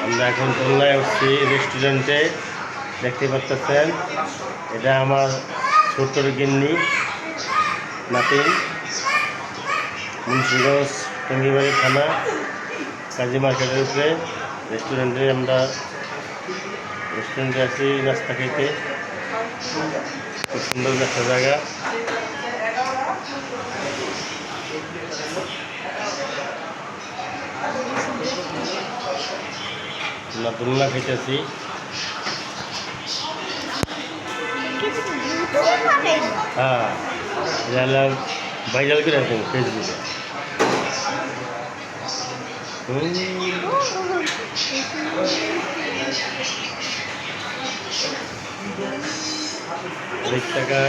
আমরা এখন দোলনায় উঠছি রেস্টুরেন্টে, দেখতে পাচ্ছেন। এটা আমার ছোট্টর গিন্নি নাতিন, মুন্সিগঞ্জ টঙ্গিবাড়ি থানা, কাজী মার্কেটের উপরে আমরা রেস্টুরেন্টে আছি নাস্তা খেতে। খুব সুন্দর একটা জায়গা। আমরা দোলনা খেতেছি। হ্যাঁ, ভাইরাল করে রাখুন ফেসবুকে। টাকা